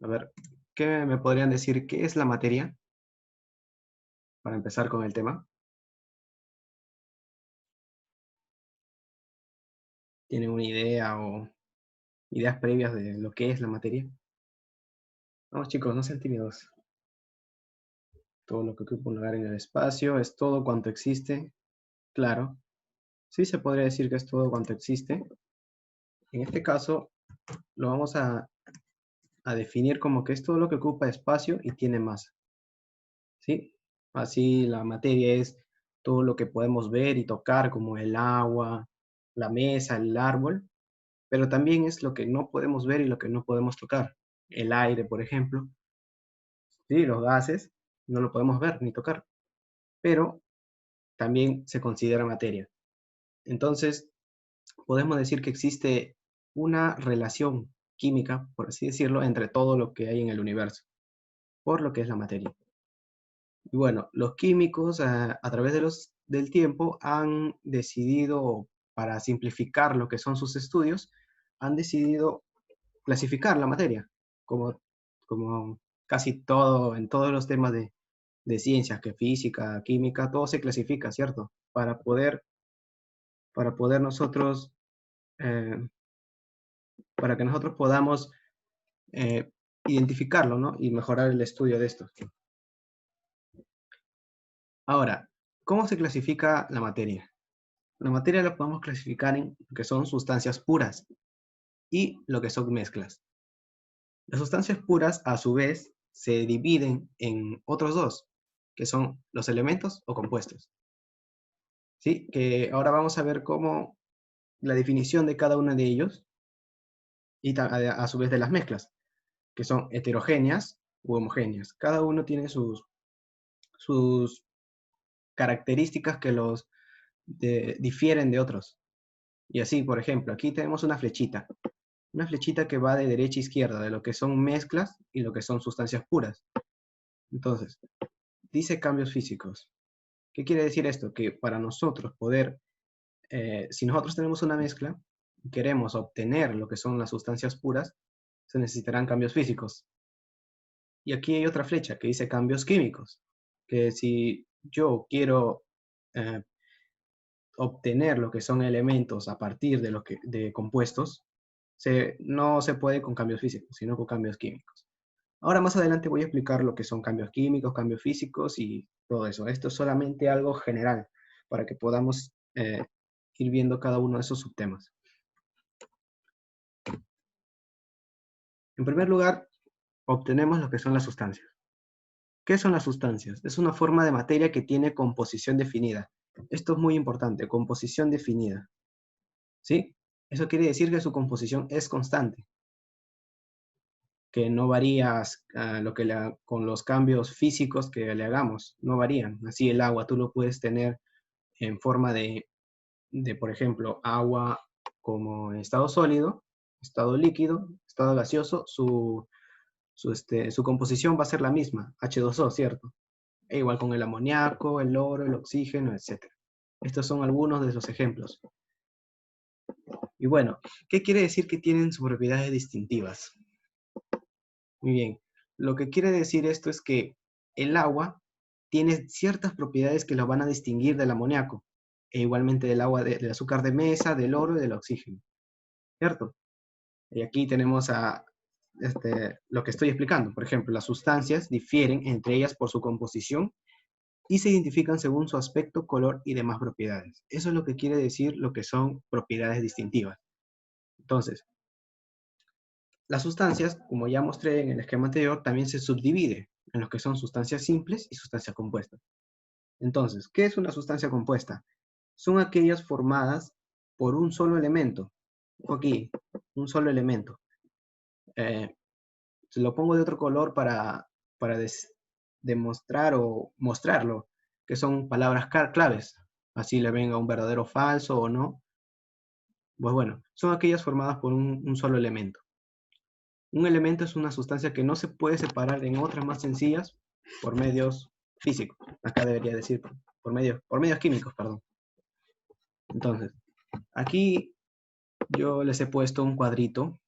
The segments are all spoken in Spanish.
A ver, ¿qué me podrían decir? ¿Qué es la materia? Para empezar con el tema. ¿Tienen una idea o ideas previas de lo que es la materia? Vamos chicos, no sean tímidos. Todo lo que ocupa un lugar en el espacio es todo cuanto existe. Claro, sí se podría decir que es todo cuanto existe. En este caso, lo vamos a definir como que es todo lo que ocupa espacio y tiene masa. ¿Sí? Así la materia es todo lo que podemos ver y tocar, como el agua, la mesa, el árbol, pero también es lo que no podemos ver y lo que no podemos tocar. El aire, por ejemplo, sí, los gases, no lo podemos ver ni tocar, pero también se considera materia. Entonces, podemos decir que existe una relación química, por así decirlo, entre todo lo que hay en el universo, por lo que es la materia. Y bueno, los químicos a través del tiempo han decidido, para simplificar lo que son sus estudios, han decidido clasificar la materia, como, como casi todo, en todos los temas de ciencias, que física, química, todo se clasifica, ¿cierto? Para poder nosotros, eh, para que nosotros podamos eh, identificarlo, ¿no? Y mejorar el estudio de esto. Ahora, ¿cómo se clasifica la materia? La materia la podemos clasificar en lo que son sustancias puras y lo que son mezclas. Las sustancias puras, a su vez, se dividen en otros dos, que son los elementos o compuestos. ¿Sí? Que ahora vamos a ver cómo la definición de cada uno de ellos y a su vez de las mezclas, que son heterogéneas u homogéneas. Cada uno tiene sus características que los difieren de otros. Y así, por ejemplo, aquí tenemos una flechita que va de derecha a izquierda, de lo que son mezclas y lo que son sustancias puras. Entonces, dice cambios físicos. ¿Qué quiere decir esto? Que para nosotros poder, si nosotros tenemos una mezcla y queremos obtener lo que son las sustancias puras, se necesitarán cambios físicos. Y aquí hay otra flecha que dice cambios químicos, que si yo quiero eh, obtener lo que son elementos a partir de compuestos, no se puede con cambios físicos, sino con cambios químicos. Ahora más adelante voy a explicar lo que son cambios químicos, cambios físicos y todo eso. Esto es solamente algo general para que podamos ir viendo cada uno de esos subtemas. En primer lugar, obtenemos lo que son las sustancias. ¿Qué son las sustancias? Es una forma de materia que tiene composición definida. Esto es muy importante, composición definida. ¿Sí? Eso quiere decir que su composición es constante, que no varía con los cambios físicos que le hagamos, no varían. Así el agua tú lo puedes tener en forma por ejemplo, agua como estado sólido, estado líquido, estado gaseoso, su composición va a ser la misma, H2O, ¿cierto? E igual con el amoníaco, el oro, el oxígeno, etc. Estos son algunos de los ejemplos. Y bueno, ¿qué quiere decir que tienen sus propiedades distintivas? Muy bien, lo que quiere decir esto es que el agua tiene ciertas propiedades que lo van a distinguir del amoníaco, e igualmente del agua del azúcar de mesa, del oro y del oxígeno, ¿cierto? Y aquí tenemos lo que estoy explicando. Por ejemplo, las sustancias difieren entre ellas por su composición y se identifican según su aspecto, color y demás propiedades. Eso es lo que quiere decir lo que son propiedades distintivas. Entonces, las sustancias, como ya mostré en el esquema anterior, también se subdivide en lo que son sustancias simples y sustancias compuestas. Entonces, ¿qué es una sustancia compuesta? Son aquellas formadas por un solo elemento. Aquí, un solo elemento. Se lo pongo de otro color para demostrar o mostrarlo, que son palabras claves. Así le venga un verdadero o falso o no. Pues bueno, son aquellas formadas por un solo elemento. Un elemento es una sustancia que no se puede separar en otras más sencillas por medios físicos. Acá debería decir por medios químicos, perdón. Entonces, aquí yo les he puesto un cuadrito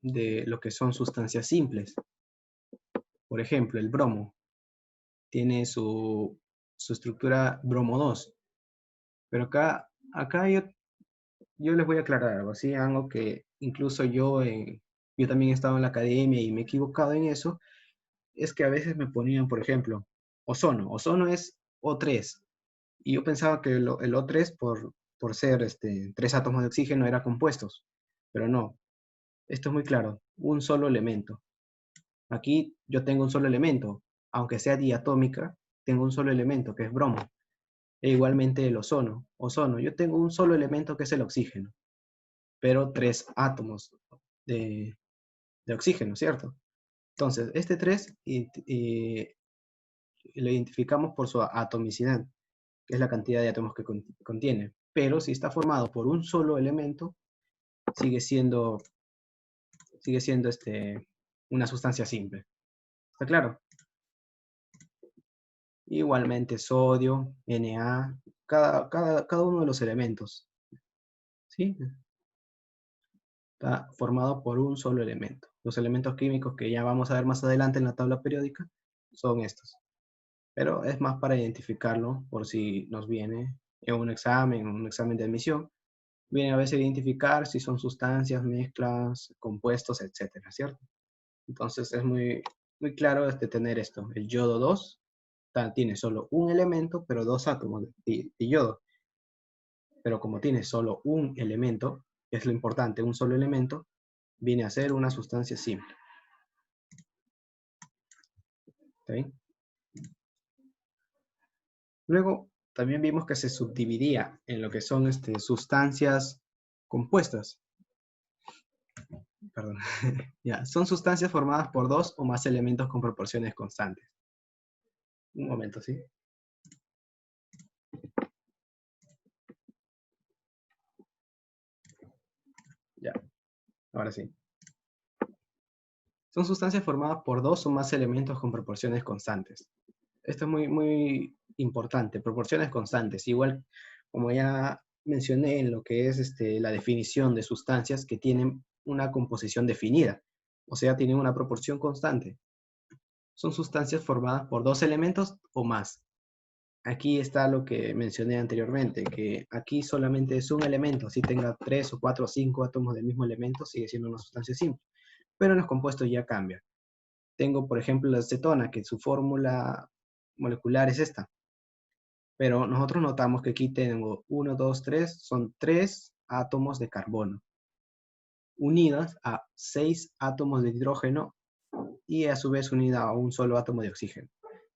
de lo que son sustancias simples. Por ejemplo, el bromo tiene su estructura bromo 2. Pero acá yo les voy a aclarar algo, ¿sí? Algo que incluso yo también he estado en la academia y me he equivocado en eso, es que a veces me ponían, por ejemplo, ozono. Ozono es O3. Y yo pensaba que el O3, por ser 3 átomos de oxígeno, era compuestos. Pero no, esto es muy claro, un solo elemento. Aquí yo tengo un solo elemento, aunque sea diatómica, tengo un solo elemento, que es bromo. E igualmente el ozono. Ozono, yo tengo un solo elemento que es el oxígeno, pero 3 átomos de, de oxígeno, ¿cierto? Entonces, este 3 lo identificamos por su atomicidad, que es la cantidad de átomos que contiene. Pero si está formado por un solo elemento, sigue siendo, una sustancia simple. ¿Está claro? Igualmente sodio, Na, cada uno de los elementos, ¿sí? Está formado por un solo elemento. Los elementos químicos que ya vamos a ver más adelante en la tabla periódica son estos. Pero es más para identificarlo por si nos viene en un examen de admisión. Viene a veces identificar si son sustancias, mezclas, compuestos, etcétera, ¿cierto? Entonces es muy claro tener esto. El yodo 2 tiene solo un elemento, pero 2 átomos de yodo. Pero como tiene solo un elemento, que es lo importante, un solo elemento, viene a ser una sustancia simple. ¿Está bien? Luego, también vimos que se subdividía en lo que son sustancias compuestas. Perdón. Ya, son sustancias formadas por 2 o más elementos con proporciones constantes. Un momento, ¿sí? Ya, ahora sí. Son sustancias formadas por 2 o más elementos con proporciones constantes. Esto es muy importante, proporciones constantes. Igual, como ya mencioné en lo que es la definición de sustancias que tienen una composición definida, o sea, tienen una proporción constante. Son sustancias formadas por 2 elementos o más. Aquí está lo que mencioné anteriormente, que aquí solamente es un elemento, si tenga 3 o 4 o 5 átomos del mismo elemento, sigue siendo una sustancia simple. Pero en los compuestos ya cambia. Tengo, por ejemplo, la acetona, que su fórmula molecular es esta. Pero nosotros notamos que aquí tengo 1, 2, 3, son 3 átomos de carbono, unidas a 6 átomos de hidrógeno y a su vez unida a un solo átomo de oxígeno.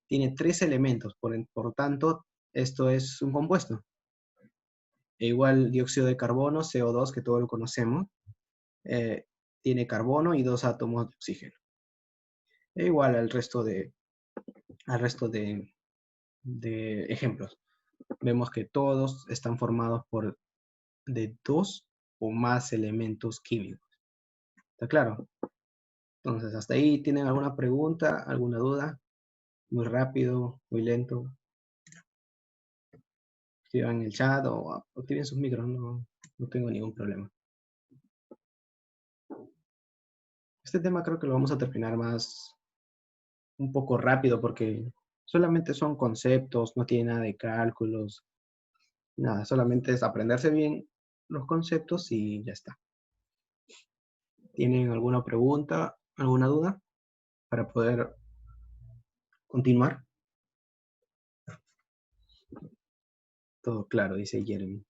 Tiene 3 elementos, por tanto, esto es un compuesto. E igual dióxido de carbono, CO2, que todos lo conocemos, tiene carbono y 2 átomos de oxígeno. E igual al resto de ejemplos. Vemos que todos están formados de 2 o más elementos químicos. ¿Está claro? Entonces, hasta ahí, ¿tienen alguna pregunta, alguna duda? Muy rápido, muy lento. Escriban en el chat o activen sus micros, no tengo ningún problema. Este tema creo que lo vamos a terminar un poco rápido porque solamente son conceptos, no tiene nada de cálculos, nada, solamente es aprenderse bien los conceptos y ya está. ¿Tienen alguna pregunta, alguna duda para poder continuar? Todo claro, dice Jeremy.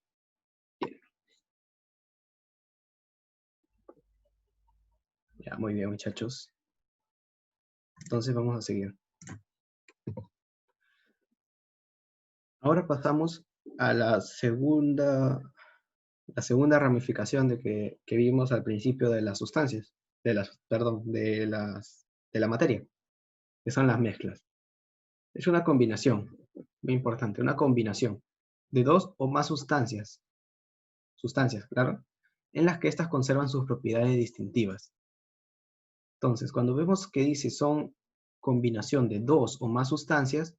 Ya, muy bien, muchachos. Entonces vamos a seguir. Ahora pasamos a la segunda ramificación que vimos al principio de las sustancias, perdón, de la materia, que son las mezclas. Es una combinación, muy importante, una combinación de 2 o más sustancias, claro, en las que éstas conservan sus propiedades distintivas. Entonces, cuando vemos que dice son combinación de 2 o más sustancias,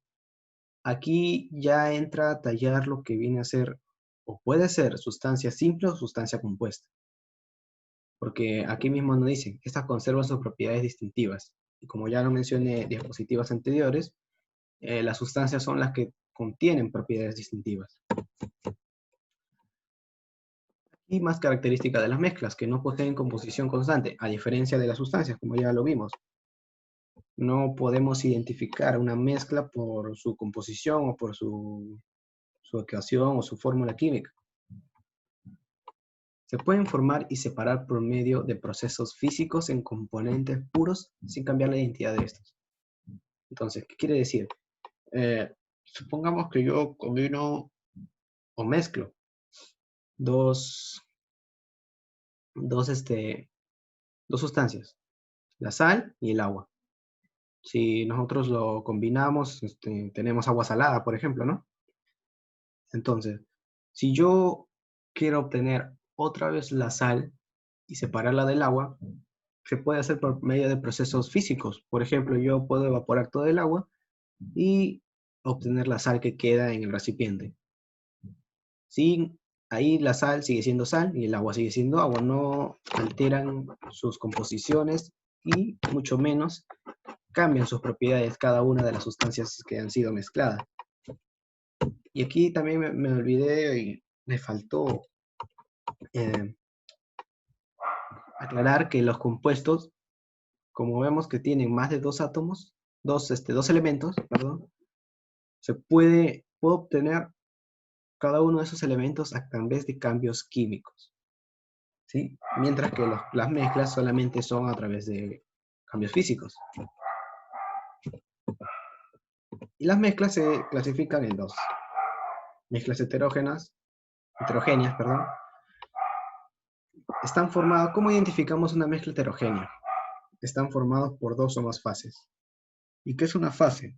aquí ya entra a tallar lo que viene a ser, o puede ser, sustancia simple o sustancia compuesta. porque aquí mismo nos dicen, estas conservan sus propiedades distintivas. Y como ya lo mencioné en diapositivas anteriores, las sustancias son las que contienen propiedades distintivas. Y más característica de las mezclas, que no poseen composición constante, a diferencia de las sustancias, como ya lo vimos. No podemos identificar una mezcla por su composición o por su ecuación o su fórmula química. Se pueden formar y separar por medio de procesos físicos en componentes puros sin cambiar la identidad de estos. Entonces, ¿qué quiere decir? Supongamos que yo combino o mezclo dos sustancias, la sal y el agua. Si nosotros lo combinamos, tenemos agua salada, por ejemplo, ¿no? Entonces, si yo quiero obtener otra vez la sal y separarla del agua, se puede hacer por medio de procesos físicos. Por ejemplo, yo puedo evaporar todo el agua y obtener la sal que queda en el recipiente. Sí, ahí la sal sigue siendo sal y el agua sigue siendo agua. No alteran sus composiciones y mucho menos cambian sus propiedades cada una de las sustancias que han sido mezcladas. Y aquí también me olvidé y me faltó aclarar que los compuestos, como vemos que tienen más de dos átomos, dos elementos, perdón, se puede obtener cada uno de esos elementos a través de cambios químicos, ¿sí? Mientras que las mezclas solamente son a través de cambios físicos. Y las mezclas se clasifican en dos. Mezclas heterogéneas, perdón. Están formadas, ¿cómo identificamos una mezcla heterogénea? Están formados por dos o más fases. ¿Y qué es una fase?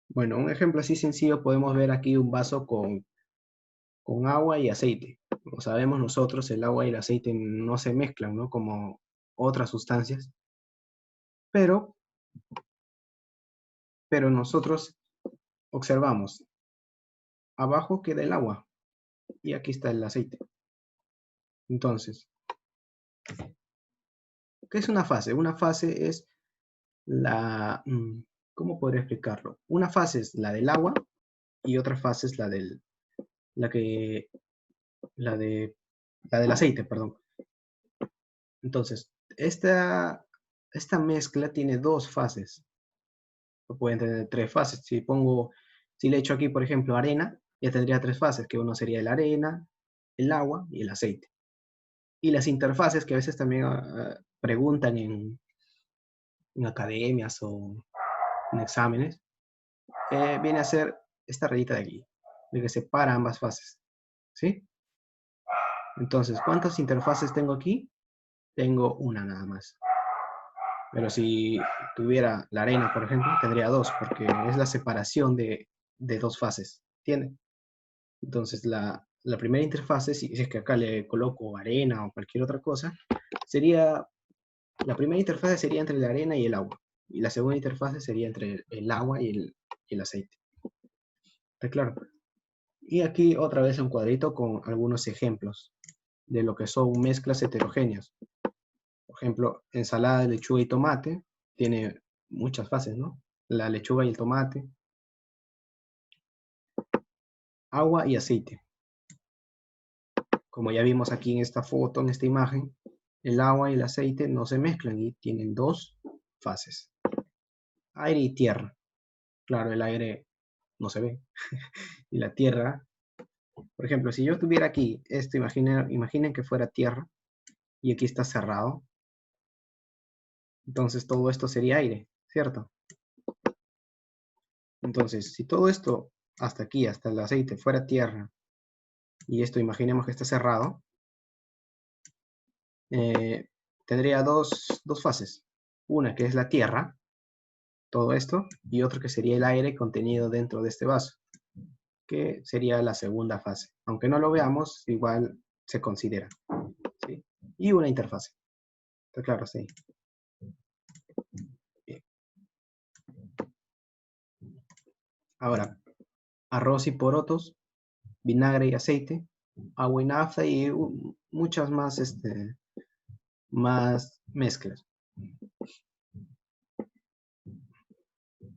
Bueno, un ejemplo así sencillo, podemos ver aquí un vaso con agua y aceite. Como sabemos nosotros, el agua y el aceite no se mezclan, ¿no? Como otras sustancias. Pero nosotros observamos, abajo queda el agua y aquí está el aceite. Entonces, ¿qué es una fase? Una fase es ¿cómo podría explicarlo? Una fase es la del agua y otra fase es la del aceite, perdón. Entonces, esta mezcla tiene dos fases. Pueden tener tres fases. Si le echo aquí, por ejemplo, arena, ya tendría tres fases, que uno sería la arena, el agua y el aceite. Y las interfaces, que a veces también preguntan en academias o en exámenes, viene a ser esta rayita de aquí, de que separa ambas fases. ¿Sí? Entonces, ¿cuántas interfaces tengo aquí? Tengo una nada más. Pero si tuviera la arena, por ejemplo, tendría dos, porque es la separación de dos fases. ¿Entienden? Entonces, la primera interfase, si es que acá le coloco arena o cualquier otra cosa, la primera interfase sería entre la arena y el agua. Y la segunda interfase sería entre el agua y el aceite. ¿Está claro? Y aquí otra vez un cuadrito con algunos ejemplos de lo que son mezclas heterogéneas. Por ejemplo, ensalada de lechuga y tomate tiene muchas fases, ¿no? La lechuga y el tomate. Agua y aceite. Como ya vimos aquí en esta foto, en esta imagen, el agua y el aceite no se mezclan y tienen dos fases. Aire y tierra. Claro, el aire no se ve. Y la tierra, por ejemplo, si yo estuviera aquí, imaginen que fuera tierra y aquí está cerrado. Entonces todo esto sería aire, ¿cierto? Entonces, si todo esto hasta aquí, hasta el aceite, fuera tierra, y esto imaginemos que está cerrado, tendría dos fases. Una que es la tierra, todo esto, y otro que sería el aire contenido dentro de este vaso, que sería la segunda fase. Aunque no lo veamos, igual se considera. ¿Sí? Y una interfase. ¿Está claro? Sí. Bien. Ahora, arroz y porotos, vinagre y aceite, agua y nafta y muchas más más mezclas.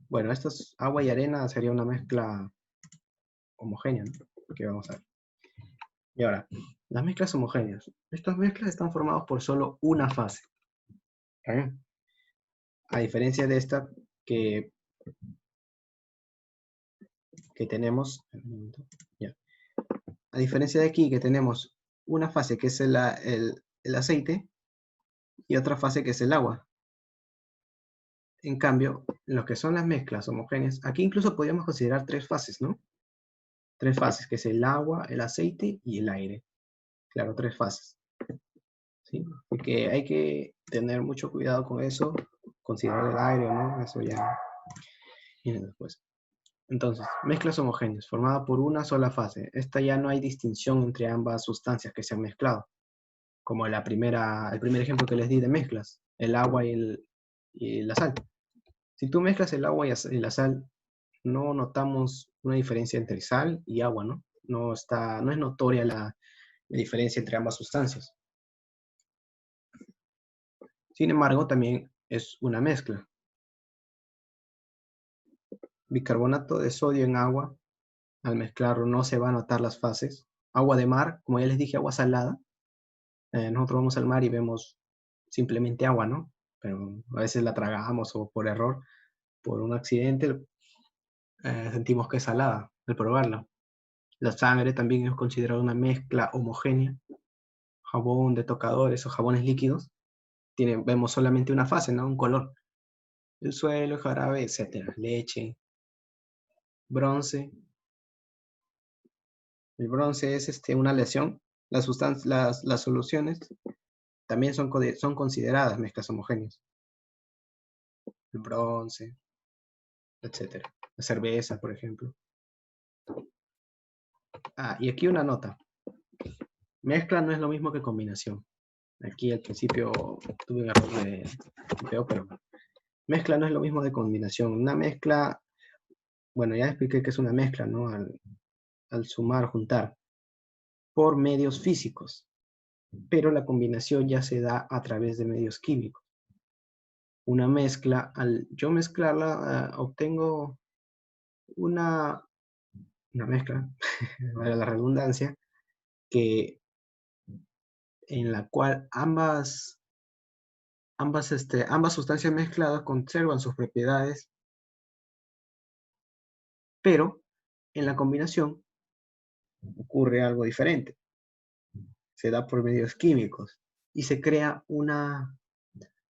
Bueno, esto es agua y arena, sería una mezcla homogénea, ¿no? Que vamos a ver. Y ahora, las mezclas homogéneas. Estas mezclas están formadas por solo una fase. ¿Está bien? A diferencia de esta que tenemos, ya. A diferencia de aquí que tenemos una fase que es el aceite y otra fase que es el agua. En cambio, en lo que son las mezclas homogéneas, aquí incluso podríamos considerar tres fases, ¿no? Tres fases, que es el agua, el aceite y el aire. Claro, tres fases. ¿Sí? Porque hay que tener mucho cuidado con eso, considerar el aire o no, eso ya viene después. Entonces, mezclas homogéneas, formada por una sola fase. Esta ya no hay distinción entre ambas sustancias que se han mezclado, como el primer ejemplo que les di de mezclas, el agua y la sal. Si tú mezclas el agua y la sal, no notamos una diferencia entre sal y agua, ¿no? No es notoria la diferencia entre ambas sustancias. Sin embargo, también es una mezcla. Bicarbonato de sodio en agua, al mezclarlo no se va a notar las fases. Agua de mar, como ya les dije, agua salada. Nosotros vamos al mar y vemos simplemente agua, ¿no? Pero a veces la tragamos o por error, por un accidente, sentimos que es salada al probarla. La sangre también es considerada una mezcla homogénea. Jabón de tocadores o jabones líquidos, vemos solamente una fase, ¿no? Un color. El suelo, el jarabe, etcétera. Leche, bronce. El bronce es una lesión. Las soluciones también son consideradas mezclas homogéneas. El bronce, etcétera. La cerveza, por ejemplo. Y aquí una nota. Mezcla no es lo mismo que combinación. Aquí al principio tuve un error de tipeo, pero mezcla no es lo mismo de combinación. Una mezcla, bueno, ya expliqué que es una mezcla, ¿no? Al sumar, juntar, por medios físicos. Pero la combinación ya se da a través de medios químicos. Una mezcla, al yo mezclarla, obtengo una mezcla, vale la redundancia, en la cual ambas sustancias mezcladas conservan sus propiedades, pero en la combinación ocurre algo diferente. Se da por medios químicos y se crea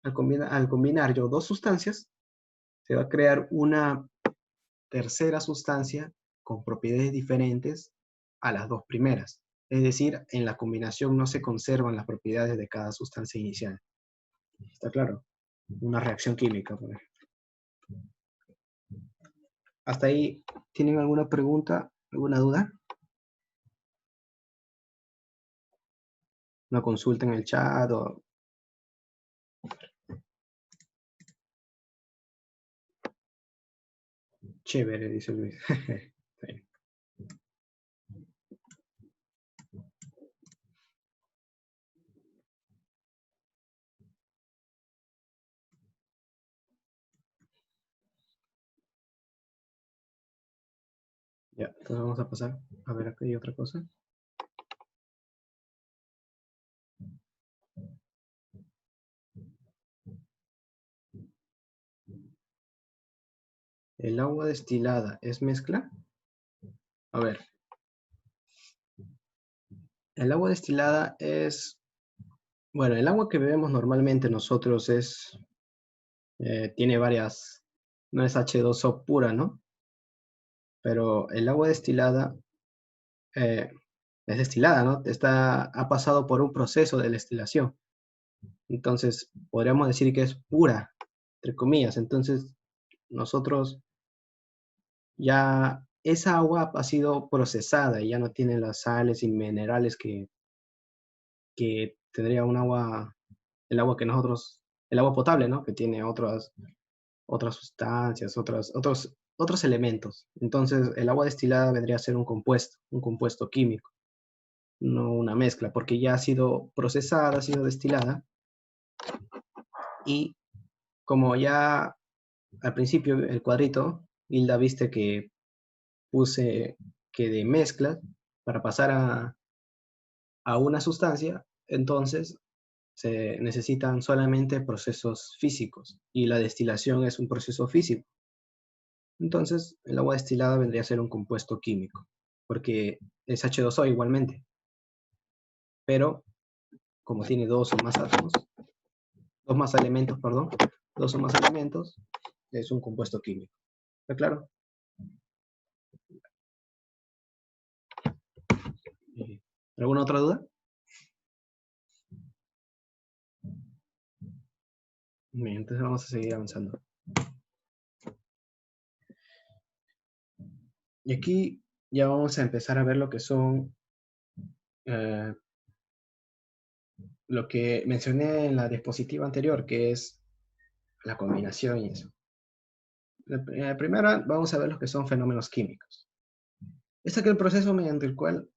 al combinar yo dos sustancias, se va a crear una tercera sustancia con propiedades diferentes a las dos primeras. Es decir, en la combinación no se conservan las propiedades de cada sustancia inicial. ¿Está claro? Una reacción química, por ejemplo. ¿Hasta ahí tienen alguna pregunta, alguna duda? Una consulta en el chat o... Chévere, dice Luis. Sí. Ya, entonces vamos a pasar a ver aquí hay otra cosa. ¿El agua destilada es mezcla? A ver. El agua destilada es... Bueno, el agua que bebemos normalmente nosotros tiene varias... No es H2O pura, ¿no? Pero el agua destilada es destilada, ¿no? Ha pasado por un proceso de destilación. Entonces, podríamos decir que es pura, entre comillas. Entonces, nosotros ya esa agua ha sido procesada y ya no tiene las sales y minerales que tendría el agua que nosotros, el agua potable, ¿no? Que tiene otras sustancias, otros elementos. Entonces, el agua destilada vendría a ser un compuesto químico, no una mezcla, porque ya ha sido procesada, ha sido destilada Y como ya al principio el cuadrito, Hilda, viste que puse que de mezcla para pasar a una sustancia, entonces se necesitan solamente procesos físicos y la destilación es un proceso físico. Entonces, el agua destilada vendría a ser un compuesto químico, porque es H2O igualmente, pero como tiene dos o más átomos, dos más elementos, perdón, dos o más elementos, es un compuesto químico. ¿Está claro? ¿Alguna otra duda? Bien, entonces vamos a seguir avanzando. Y aquí ya vamos a empezar a ver lo que son, eh, lo que mencioné en la diapositiva anterior, que es la combinación y eso. Primero vamos a ver lo que son fenómenos químicos. Es aquel proceso mediante el cual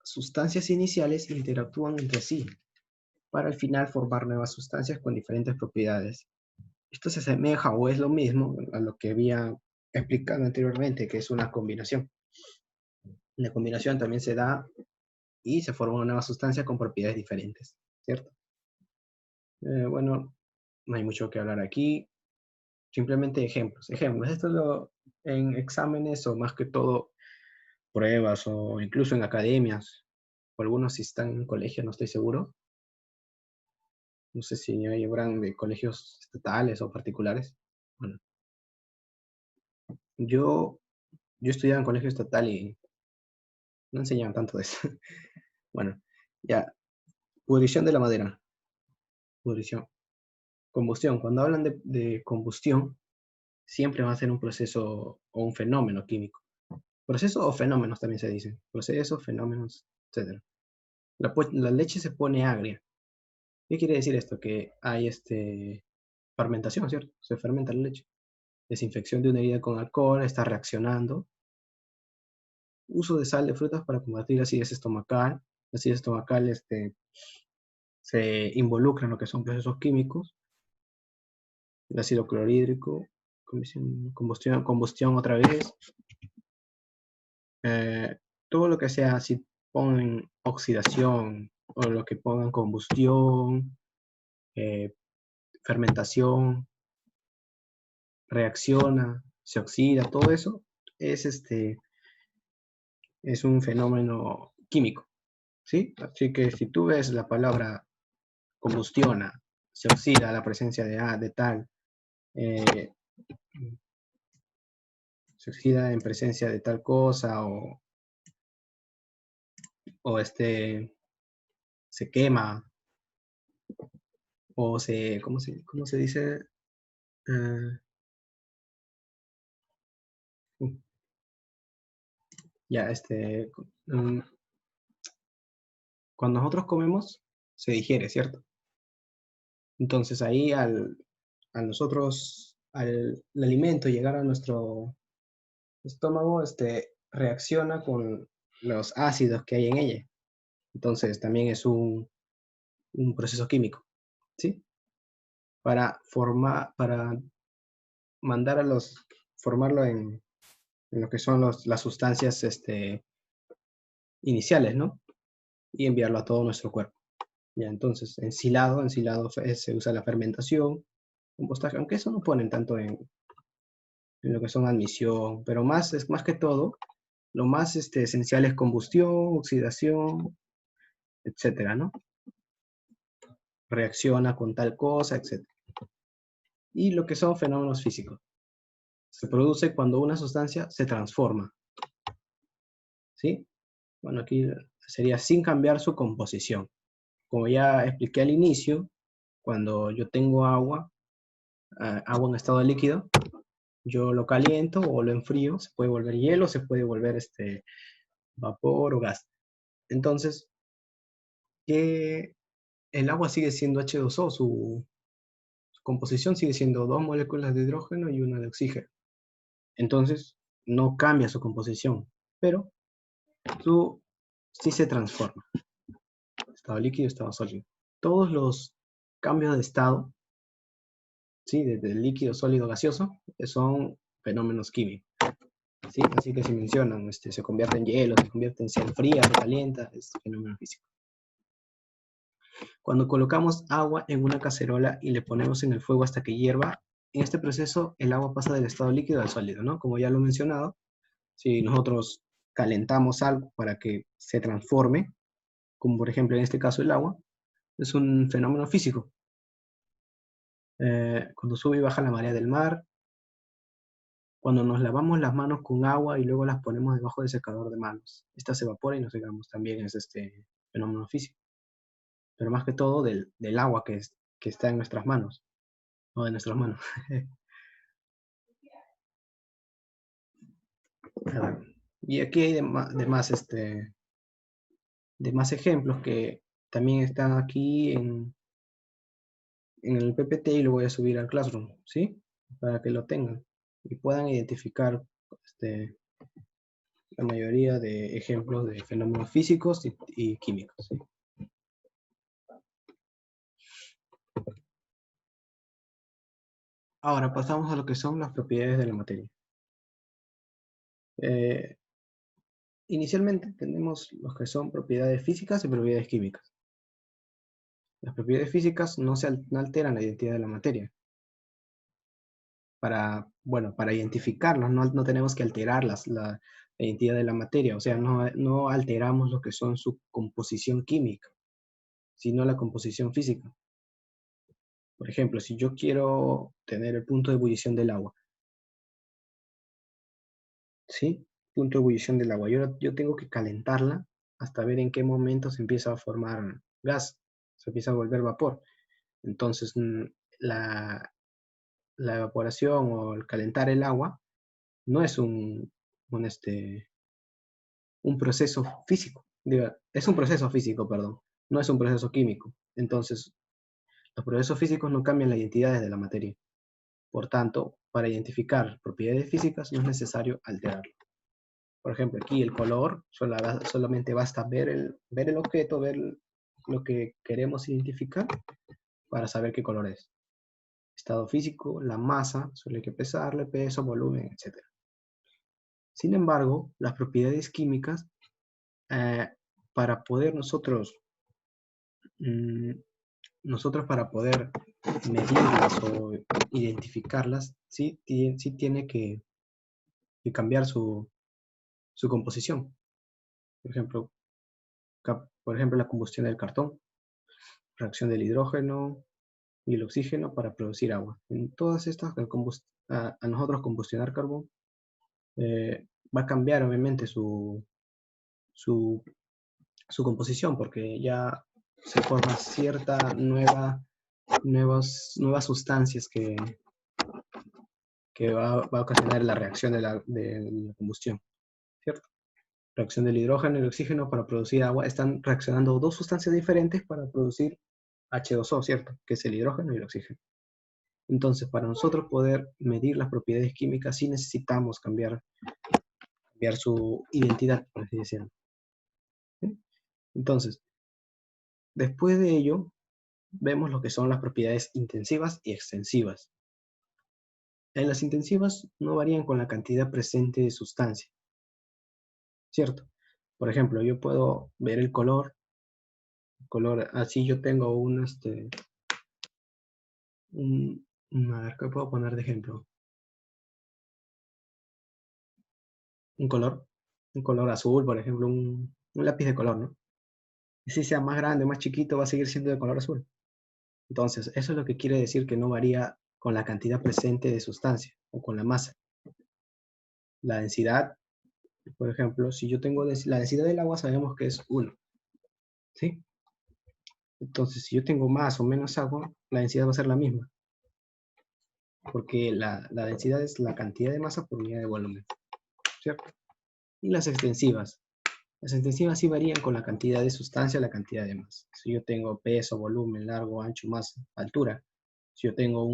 sustancias iniciales interactúan entre sí para al final formar nuevas sustancias con diferentes propiedades. Esto se asemeja o es lo mismo a lo que había explicado anteriormente, que es una combinación. La combinación también se da y se forma una nueva sustancia con propiedades diferentes, ¿cierto? Bueno, no hay mucho que hablar aquí, simplemente ejemplos. Ejemplos, esto lo, en exámenes o más que todo pruebas o incluso en academias, o algunos si están en colegio, no estoy seguro. No sé si hay habrán de colegios estatales o particulares. Bueno, yo, yo estudiaba en colegio estatal y no enseñaban tanto de eso. Bueno, ya, pudrición de la madera, pudrición. Combustión, cuando hablan de combustión, siempre va a ser un proceso o un fenómeno químico. Proceso o fenómenos también se dicen. Procesos, fenómenos, etc. La leche se pone agria. ¿Qué quiere decir esto? Que hay fermentación, ¿cierto? Se fermenta la leche. Desinfección de una herida con alcohol, está reaccionando. Uso de sal de frutas para combatir acidez estomacal. La acidez estomacal se involucra en lo que son procesos químicos. El ácido clorhídrico, combustión otra vez. Todo lo que sea, si ponen oxidación o lo que pongan combustión, fermentación, reacciona, se oxida, todo eso es, es un fenómeno químico, ¿sí? Así que si tú ves la palabra combustiona, se oxida a la presencia de tal, eh, se oxida en presencia de tal cosa o se quema o cómo se dice? Uh, ya, cuando nosotros comemos, se digiere, ¿cierto? Entonces ahí al nosotros, al el alimento llegar a nuestro estómago, reacciona con los ácidos que hay en ella. Entonces también es un proceso químico, ¿sí? Para mandar formarlo en lo que son las sustancias iniciales, ¿no? Y enviarlo a todo nuestro cuerpo. Ya, entonces, ensilado se usa la fermentación, compostaje, aunque eso no ponen tanto en lo que son admisión, pero es más que todo, lo más esencial es combustión, oxidación, etcétera, ¿no? Reacciona con tal cosa, etcétera. Y lo que son fenómenos físicos. Se produce cuando una sustancia se transforma, ¿sí? Bueno, aquí sería sin cambiar su composición. Como ya expliqué al inicio, cuando yo tengo agua en estado líquido, yo lo caliento o lo enfrío, se puede volver hielo, se puede volver vapor o gas. Entonces, que el agua sigue siendo H2O, su composición sigue siendo dos moléculas de hidrógeno y una de oxígeno. Entonces, no cambia su composición, pero sí se transforma. Estado líquido, estado sólido. Todos los cambios de estado ¿sí? Desde líquido, sólido, gaseoso, son fenómenos químicos. ¿Sí? Así que se mencionan, se convierte en hielo, se convierte en se enfría, se calienta, es fenómeno físico. Cuando colocamos agua en una cacerola y le ponemos en el fuego hasta que hierva, en este proceso el agua pasa del estado líquido al sólido, ¿no? Como ya lo he mencionado, si nosotros calentamos algo para que se transforme, como por ejemplo en este caso el agua, es un fenómeno físico. Cuando sube y baja la marea del mar, cuando nos lavamos las manos con agua y luego las ponemos debajo del secador de manos, esta se evapora y nos secamos, también es este fenómeno físico. Pero más que todo del agua que está en nuestras manos, o de nuestras manos. Y aquí hay de más ejemplos que también están aquí en el PPT y lo voy a subir al Classroom, ¿sí? Para que lo tengan y puedan identificar la mayoría de ejemplos de fenómenos físicos y químicos, ¿sí? Ahora pasamos a lo que son las propiedades de la materia. Inicialmente tenemos los que son propiedades físicas y propiedades químicas. Las propiedades físicas no alteran la identidad de la materia. Para identificarlas, no tenemos que alterar la identidad de la materia, o sea, no alteramos lo que son su composición química, sino la composición física. Por ejemplo, si yo quiero tener el punto de ebullición del agua, ¿sí? Punto de ebullición del agua. Yo tengo que calentarla hasta ver en qué momento se empieza a formar gas, se empieza a volver vapor. Entonces, la evaporación o el calentar el agua no es un proceso físico. Diga, es un proceso físico, perdón. No es un proceso químico. Entonces, los procesos físicos no cambian las identidades de la materia. Por tanto, para identificar propiedades físicas no es necesario alterarlo. Por ejemplo, aquí el color, solamente basta ver el objeto, ver lo que queremos identificar para saber qué color es. Estado físico, la masa, solo hay que pesarle, peso, volumen, etc. Sin embargo, las propiedades químicas, eh, para poder mm, nosotros para poder medirlas o identificarlas, sí tiene que cambiar su composición. Por ejemplo, la combustión del cartón, reacción del hidrógeno y el oxígeno para producir agua. En todas estas, a nosotros combustionar carbón, va a cambiar obviamente su, su composición, porque ya se forma cierta nuevas sustancias que va a ocasionar la reacción de la combustión, ¿cierto? Reacción del hidrógeno y el oxígeno para producir agua, están reaccionando dos sustancias diferentes para producir H2O, ¿cierto? Que es el hidrógeno y el oxígeno. Entonces, para nosotros poder medir las propiedades químicas, sí necesitamos cambiar su identidad, por así decirlo. ¿Sí? Entonces, después de ello, vemos lo que son las propiedades intensivas y extensivas. En las intensivas no varían con la cantidad presente de sustancia, ¿cierto? Por ejemplo, yo puedo ver el color, así yo tengo a ver, ¿qué puedo poner de ejemplo? Un color, un color azul, por ejemplo, un lápiz de color, ¿no? Y si sea más grande, más chiquito, va a seguir siendo de color azul. Entonces, eso es lo que quiere decir que no varía con la cantidad presente de sustancia o con la masa. La densidad, por ejemplo, si yo tengo la densidad del agua, sabemos que es 1, ¿sí? Entonces, si yo tengo más o menos agua, la densidad va a ser la misma, porque la densidad es la cantidad de masa por unidad de volumen, ¿cierto? Y las extensivas sí varían con la cantidad de sustancia, la cantidad de masa. Si yo tengo peso, volumen, largo, ancho, masa, altura, si yo tengo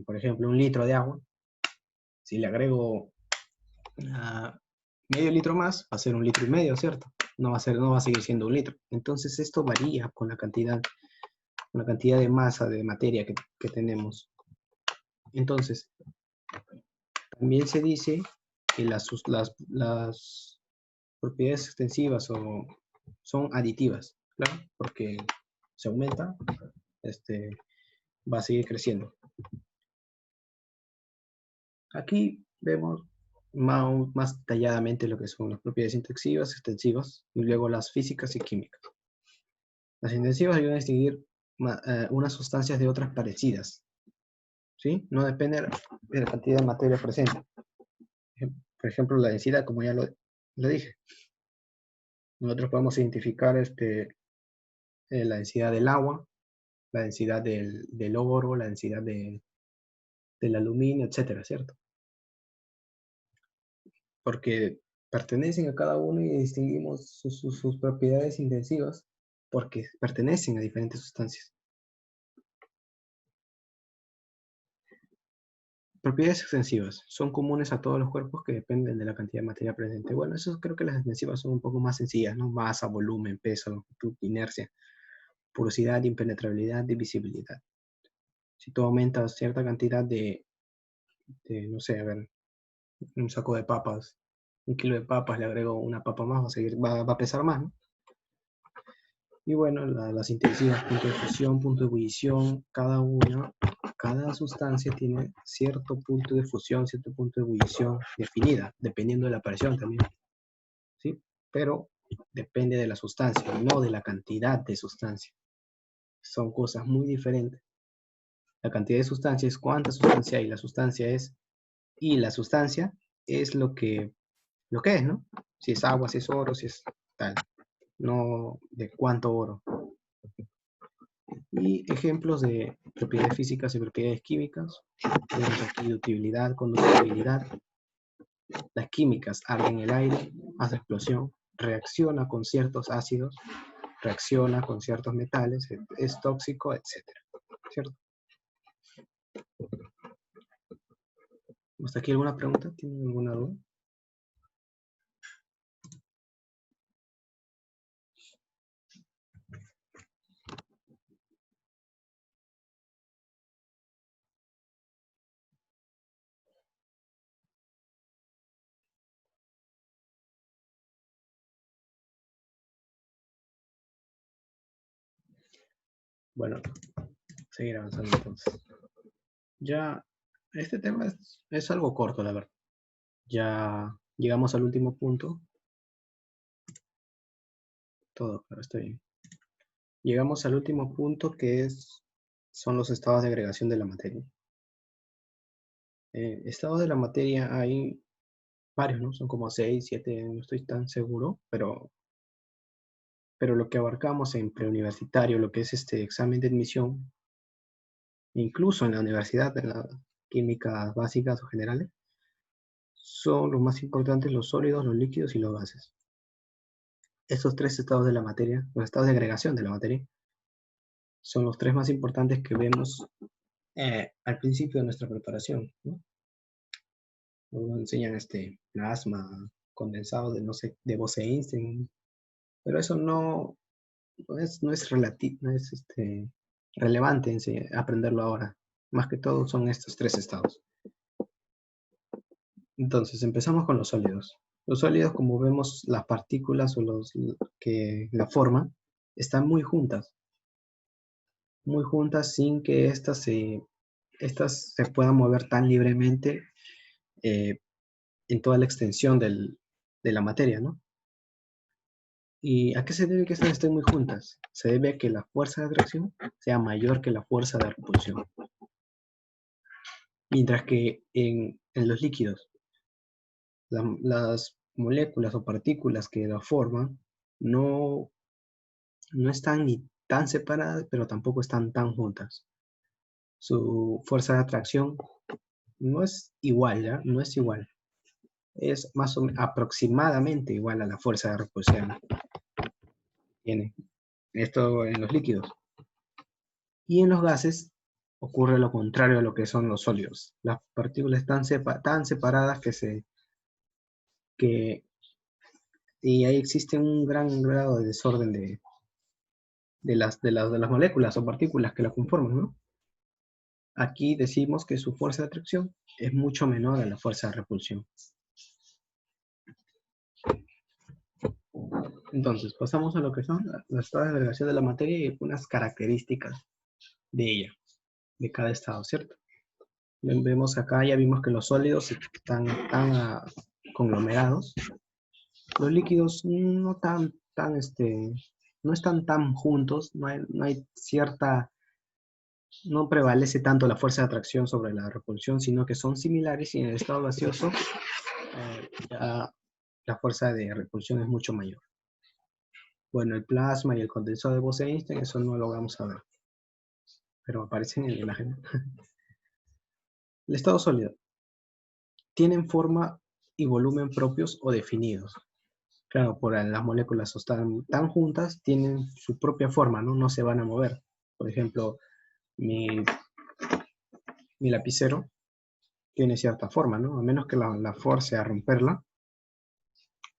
por ejemplo, 1 litro de agua, si le agrego medio litro más, va a ser 1,5 litros, ¿cierto? No va a seguir siendo 1 litro. Entonces esto varía con la cantidad de masa, de materia que tenemos. Entonces, también se dice que las propiedades extensivas son aditivas, ¿claro? Porque se aumenta, va a seguir creciendo. Aquí vemos más detalladamente lo que son las propiedades intensivas, extensivas, y luego las físicas y químicas. Las intensivas ayudan a distinguir unas sustancias de otras parecidas, ¿sí? No depende de la cantidad de materia presente. Por ejemplo, la densidad, como ya lo dije. Nosotros podemos identificar la densidad del agua, la densidad del oro, la densidad del aluminio, etcétera, ¿cierto? Porque pertenecen a cada uno y distinguimos sus propiedades intensivas porque pertenecen a diferentes sustancias. Propiedades extensivas son comunes a todos los cuerpos que dependen de la cantidad de materia presente. Bueno, eso creo que las extensivas son un poco más sencillas, ¿no? Masa, volumen, peso, longitud, inercia, porosidad, impenetrabilidad, divisibilidad. Si tú aumentas cierta cantidad no sé, a ver, un saco de papas, 1 kilo de papas, le agrego una papa más, va a pesar más, ¿no? Y bueno, las intensivas, punto de fusión, punto de ebullición, cada sustancia tiene cierto punto de fusión, cierto punto de ebullición definida, dependiendo de la presión también, ¿sí? Pero depende de la sustancia, no de la cantidad de sustancia. Son cosas muy diferentes. La cantidad de sustancia es cuánta sustancia hay, y la sustancia es lo que es, ¿no? Si es agua, si es oro, si es tal, no de cuánto oro. Y ejemplos de propiedades físicas y propiedades químicas. Tenemos aquí ductibilidad, conductibilidad. Las químicas arden el aire, hace explosión, reacciona con ciertos ácidos, reacciona con ciertos metales, es tóxico, etc. ¿Cierto? ¿Hasta aquí alguna pregunta? ¿Tienen alguna duda? Bueno, seguir avanzando entonces. Ya, este tema es algo corto, la verdad. Ya llegamos al último punto. Todo, pero está bien. Llegamos al último punto que son los estados de agregación de la materia. Estados de la materia hay varios, ¿no? Son como 6, 7, no estoy tan seguro, pero lo que abarcamos en preuniversitario, lo que es este examen de admisión, incluso en la universidad, en las químicas básicas o generales, son los más importantes los sólidos, los líquidos y los gases. Estos 3 estados de la materia, los estados de agregación de la materia, son los 3 más importantes que vemos al principio de nuestra preparación, ¿no? Nos enseñan plasma, condensado de, no sé, de Bose-Einstein, pero eso no es relativo, no es relevante aprenderlo ahora. Más que todo son estos 3 estados. Entonces, empezamos con los sólidos. Los sólidos, como vemos, las partículas o que la forman, están muy juntas sin que estas se puedan mover tan libremente en toda la extensión de la materia, ¿no? ¿Y a qué se debe que estas estén muy juntas? Se debe a que la fuerza de atracción sea mayor que la fuerza de repulsión. Mientras que en los líquidos, las moléculas o partículas que la forman no, no están ni tan separadas, pero tampoco están tan juntas. Su fuerza de atracción no es igual, ¿ya? No es igual. Es más o menos aproximadamente igual a la fuerza de repulsión. Tiene esto en los líquidos. Y en los gases ocurre lo contrario a lo que son los sólidos. Las partículas están tan separadas y ahí existe un gran grado de desorden de las moléculas o partículas que la conforman, ¿no? Aquí decimos que su fuerza de atracción es mucho menor a la fuerza de repulsión. Entonces, pasamos a lo que son las estados de agregación de la materia y algunas características de ella, de cada estado, ¿cierto? Vemos acá, ya vimos que los sólidos están conglomerados. Los líquidos no están tan juntos, no prevalece tanto la fuerza de atracción sobre la repulsión, sino que son similares y en el estado gaseoso ya la fuerza de repulsión es mucho mayor. Bueno, el plasma y el condensador de Bose-Einstein, eso no lo vamos a ver, pero aparecen en la imagen. El estado sólido. Tienen forma y volumen propios o definidos. Claro, por las moléculas están tan juntas, tienen su propia forma, ¿no? No se van a mover. Por ejemplo, mi lapicero tiene cierta forma, ¿no? A menos que la fuerce a romperla,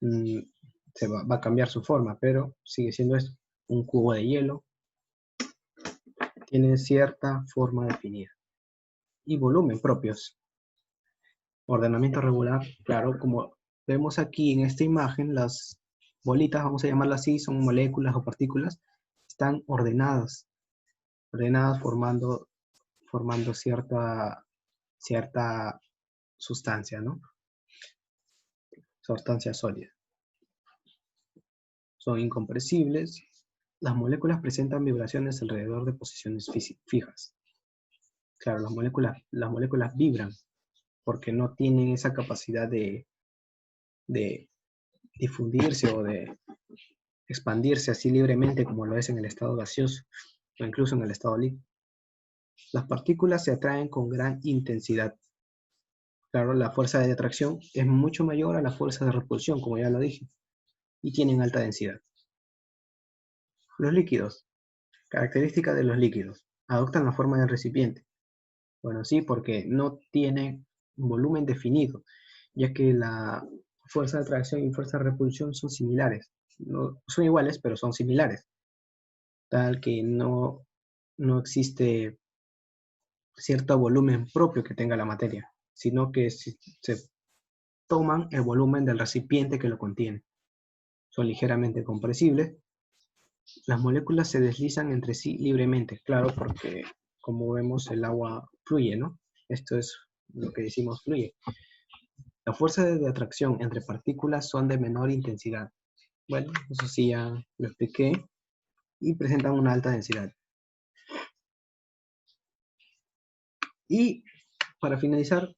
va a cambiar su forma, pero sigue siendo esto. Un cubo de hielo tiene cierta forma definida. Y volumen propios. Ordenamiento regular, claro, como vemos aquí en esta imagen, las bolitas, vamos a llamarlas así, son moléculas o partículas, están ordenadas formando cierta sustancia, ¿no? Sustancia sólida. Son incompresibles. Las moléculas presentan vibraciones alrededor de posiciones fijas. Claro, las moléculas vibran porque no tienen esa capacidad de difundirse o de expandirse así libremente como lo es en el estado gaseoso o incluso en el estado líquido. Las partículas se atraen con gran intensidad. Claro, la fuerza de atracción es mucho mayor a la fuerza de repulsión, como ya lo dije, y tienen alta densidad. Los líquidos. Características de los líquidos. Adoptan la forma del recipiente. Bueno, sí, porque no tienen un volumen definido, ya que la fuerza de atracción y fuerza de repulsión son similares. No, son iguales, pero son similares. Tal que no existe cierto volumen propio que tenga la materia, sino que se toman el volumen del recipiente que lo contiene. Son ligeramente compresibles. Las moléculas se deslizan entre sí libremente, claro, porque como vemos el agua fluye, ¿no? Esto es lo que decimos fluye. La fuerza de atracción entre partículas son de menor intensidad. Bueno, eso sí ya lo expliqué. Y presentan una alta densidad. Y para finalizar,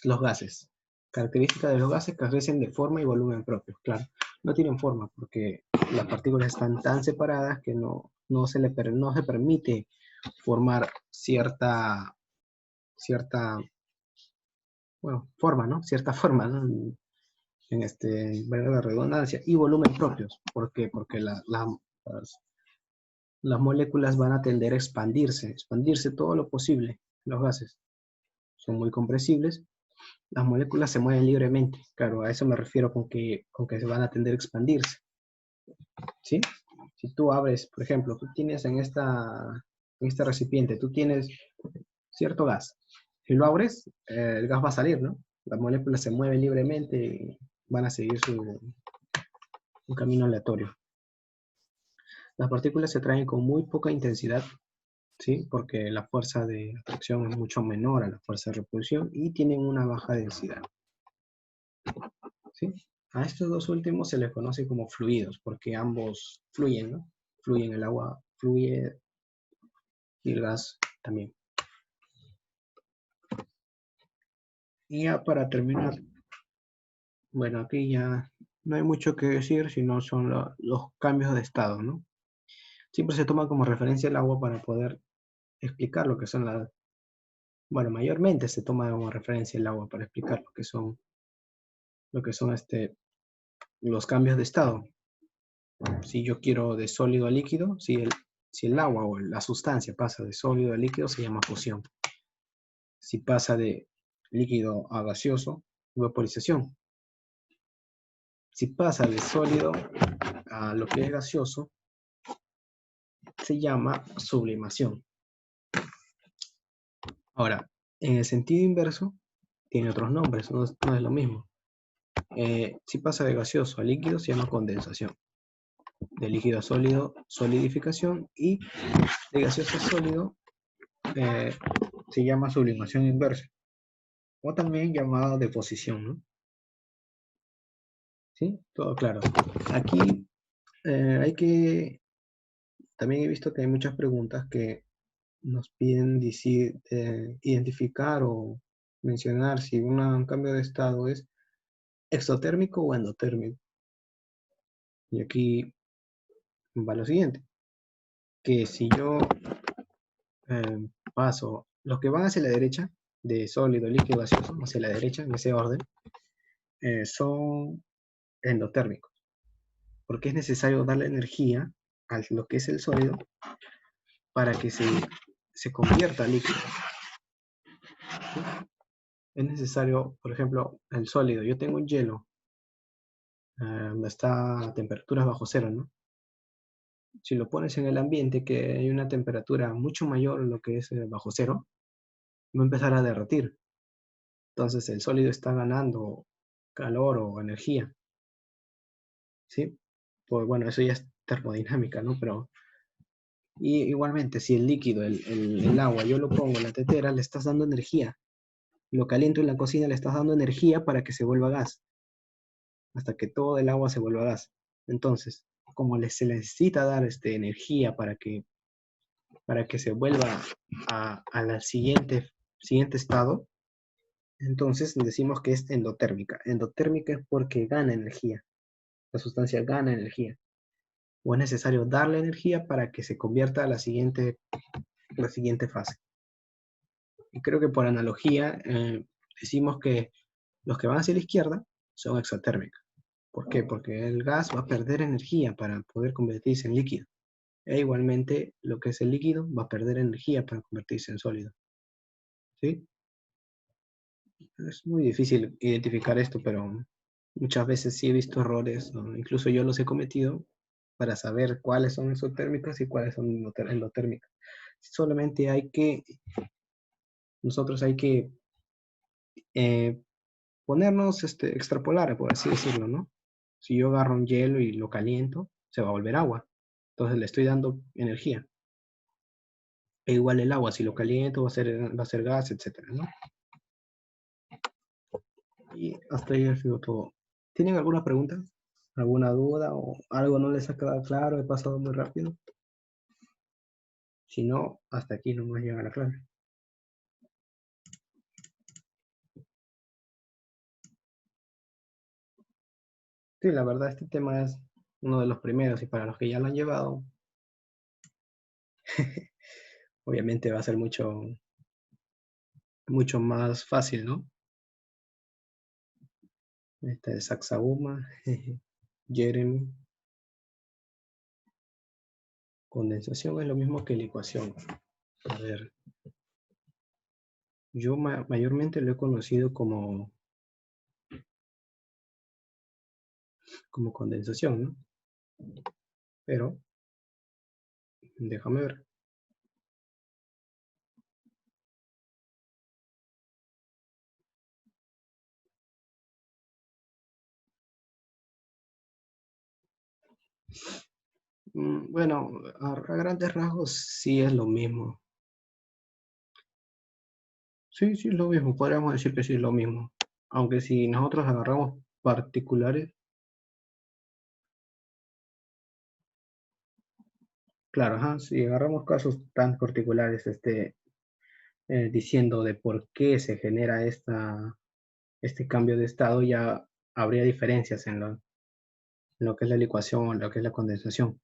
los gases. Características de los gases carecen de forma y volumen propios, claro. No tienen forma porque las partículas están tan separadas que no se permite formar cierta forma, ¿no? Cierta forma, ¿no? Valga la redundancia, y volumen propios. ¿Por qué? Porque las moléculas van a tender a expandirse todo lo posible. Los gases son muy compresibles. Las moléculas se mueven libremente. Claro, a eso me refiero con que se van a tender a expandirse. ¿Sí? Si tú abres, por ejemplo, tú tienes en este recipiente, tú tienes cierto gas. Si lo abres, el gas va a salir, ¿no? Las moléculas se mueven libremente y van a seguir un camino aleatorio. Las partículas se atraen con muy poca intensidad, ¿sí? Porque la fuerza de atracción es mucho menor a la fuerza de repulsión y tienen una baja densidad. ¿Sí? A estos dos últimos se les conoce como fluidos, porque ambos fluyen, ¿no? Fluyen, el agua fluye y el gas también. Y ya para terminar, bueno, aquí ya no hay mucho que decir, sino son los cambios de estado, ¿no? Siempre se toma como referencia el agua para poder explicar lo que son bueno, mayormente se toma como referencia el agua para explicar lo que son los cambios de estado. Si yo quiero de sólido a líquido, si el agua o la sustancia pasa de sólido a líquido, se llama fusión. Si pasa de líquido a gaseoso, vaporización. Si pasa de sólido a lo que es gaseoso, se llama sublimación. Ahora, en el sentido inverso, tiene otros nombres, no es lo mismo. Si pasa de gaseoso a líquido, se llama condensación. De líquido a sólido, solidificación. Y de gaseoso a sólido, eh, se llama sublimación inversa. O también llamada deposición, ¿no? ¿Sí? Todo claro. Aquí hay que... También he visto que hay muchas preguntas que nos piden decir, identificar o mencionar si un cambio de estado es exotérmico o endotérmico. Y aquí va lo siguiente, que si yo paso los que van hacia la derecha, de sólido, líquido, gaseoso, hacia la derecha, en ese orden, son endotérmicos, porque es necesario darle energía a lo que es el sólido para que se convierta a líquido. ¿Sí? Es necesario, por ejemplo, el sólido. Yo tengo un hielo, está a temperaturas bajo cero, ¿no? Si lo pones en el ambiente, que hay una temperatura mucho mayor a lo que es bajo cero, va a empezar a derretir. Entonces el sólido está ganando calor o energía, ¿sí? Pues bueno, eso ya es termodinámica, ¿no? Pero y igualmente, si el líquido, el agua, yo lo pongo en la tetera, le estás dando energía. Lo caliento en la cocina, le estás dando energía para que se vuelva gas, hasta que todo el agua se vuelva gas. Entonces, como se necesita dar energía para que se vuelva a la siguiente estado, entonces decimos que es endotérmica. Endotérmica es porque gana energía, la sustancia gana energía. O es necesario darle energía para que se convierta a la siguiente fase. Y creo que por analogía decimos que los que van hacia la izquierda son exotérmicos. ¿Por qué? Porque el gas va a perder energía para poder convertirse en líquido. E igualmente lo que es el líquido va a perder energía para convertirse en sólido. ¿Sí? Es muy difícil identificar esto, pero muchas veces sí he visto errores, o incluso yo los he cometido, para saber cuáles son exotérmicas y cuáles son endotérmicas. Solamente nosotros hay que eh, ponernos, extrapolar, por así decirlo, ¿no? Si yo agarro un hielo y lo caliento, se va a volver agua. Entonces le estoy dando energía. E igual el agua, si lo caliento, va a ser gas, etcétera, ¿no? Y hasta ahí ha sido todo. ¿Tienen alguna pregunta? ¿Alguna duda o algo no les ha quedado claro? He pasado muy rápido. Si no, hasta aquí no nos llega la clase. Sí, la verdad, este tema es uno de los primeros y para los que ya lo han llevado, obviamente va a ser mucho más fácil, ¿no? Este es Sacsayhuamán, Jeremy. Condensación es lo mismo que licuación. A ver, yo mayormente lo he conocido como condensación, ¿no? Pero, déjame ver. Bueno, a grandes rasgos sí es lo mismo. Sí, sí es lo mismo. Podríamos decir que sí es lo mismo. Aunque si nosotros agarramos particulares, claro, ajá, si agarramos casos tan particulares, diciendo de por qué se genera este cambio de estado, ya habría diferencias en lo que es la licuación o lo que es la condensación.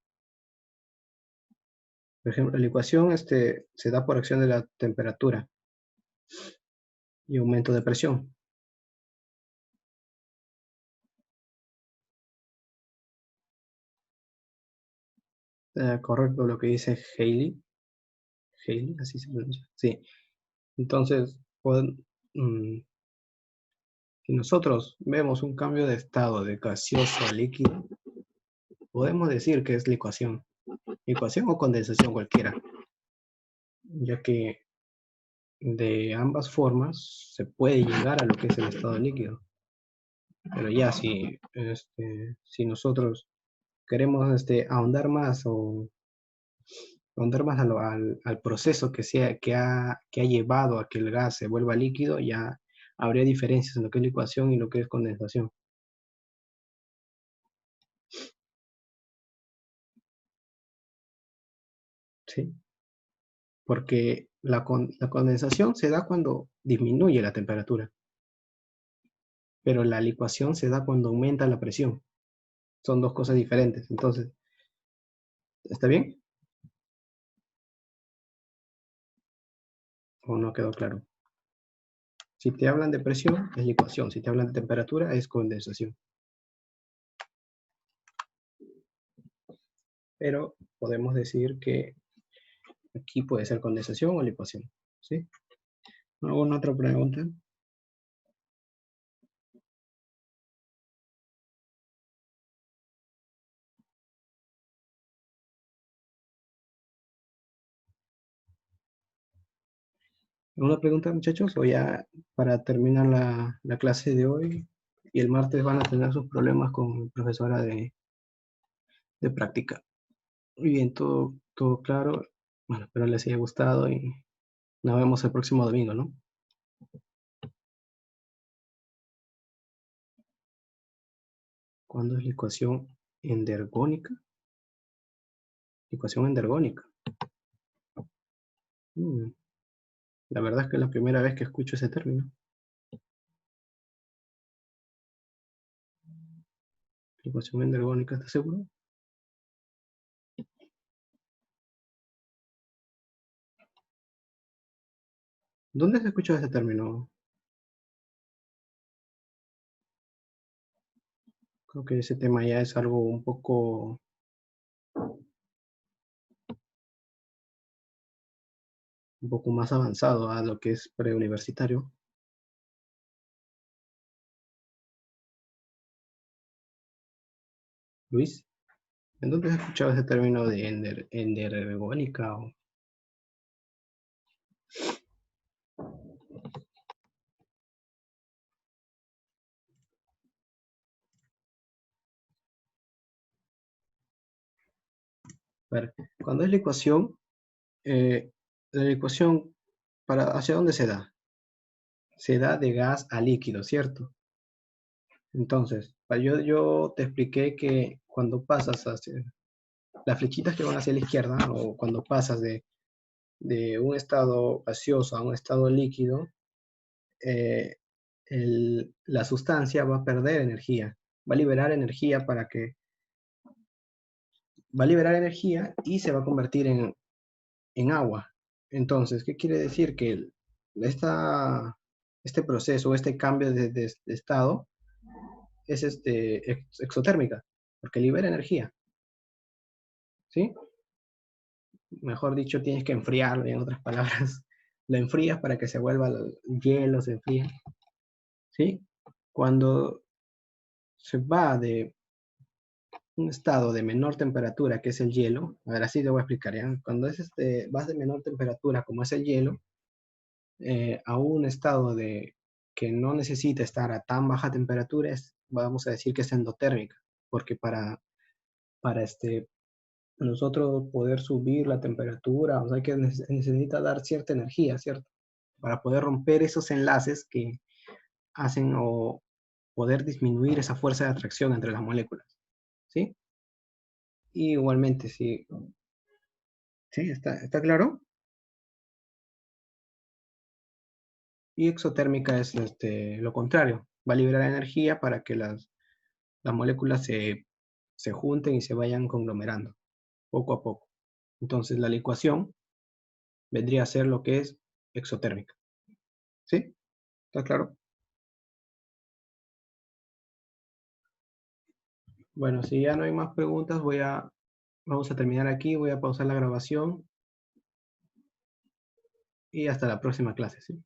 Por ejemplo, la licuación se da por acción de la temperatura y aumento de presión. Correcto lo que dice Haley. Haley, así se pronuncia. Sí. Entonces, mm, si nosotros vemos un cambio de estado de gaseoso a líquido, podemos decir que es licuación. Licuación o condensación cualquiera, ya que de ambas formas se puede llegar a lo que es el estado líquido. Pero ya si nosotros queremos ahondar más o ahondar más al proceso que ha llevado a que el gas se vuelva líquido, ya habría diferencias en lo que es licuación y lo que es condensación. ¿Sí? Porque la condensación se da cuando disminuye la temperatura, pero la licuación se da cuando aumenta la presión. Son dos cosas diferentes. Entonces, ¿está bien? ¿O no quedó claro? Si te hablan de presión, es licuación. Si te hablan de temperatura, es condensación. Pero podemos decir que aquí puede ser condensación o licuación. ¿Sí? ¿Alguna otra pregunta? ¿Alguna pregunta, muchachos? O ya para terminar la clase de hoy y el martes van a tener sus problemas con profesora de práctica. Muy bien, todo claro. Bueno, espero les haya gustado y nos vemos el próximo domingo, ¿no? ¿Cuándo es la ecuación endergónica? Ecuación endergónica. La verdad es que es la primera vez que escucho ese término. Ecuación endergónica, ¿estás seguro? ¿Dónde se escucha ese término? Creo que ese tema ya es algo un poco más avanzado a lo que es preuniversitario. Luis, ¿en dónde has escuchado ese término de endergónica? A ver, cuando es eh, la ecuación, ¿hacia dónde se da? Se da de gas a líquido, ¿cierto? Entonces, yo te expliqué que cuando pasas hacia las flechitas que van hacia la izquierda, o cuando pasas de un estado gaseoso a un estado líquido, eh, la sustancia va a perder energía, va a liberar energía va a liberar energía y se va a convertir en agua. Entonces, ¿qué quiere decir? Que este proceso, este cambio de estado es exotérmica, porque libera energía, ¿sí? Mejor dicho, tienes que enfriarlo, en otras palabras. Lo enfrías para que se vuelva el hielo, se enfría, ¿sí? Cuando se va de un estado de menor temperatura, que es el hielo, a ver, así te voy a explicar, ¿ya? Cuando vas de menor temperatura, como es el hielo, a un estado que no necesita estar a tan baja temperatura, vamos a decir que es endotérmica, porque para nosotros poder subir la temperatura, o sea, que necesita dar cierta energía, ¿cierto? Para poder romper esos enlaces que hacen o poder disminuir esa fuerza de atracción entre las moléculas, ¿sí? Y igualmente, sí, ¿sí? ¿Está claro? Y exotérmica es lo contrario, va a liberar energía para que las moléculas se junten y se vayan conglomerando poco a poco. Entonces la licuación vendría a ser lo que es exotérmica. ¿Sí? ¿Está claro? Bueno, si ya no hay más preguntas, vamos a terminar aquí, voy a pausar la grabación y hasta la próxima clase, ¿sí?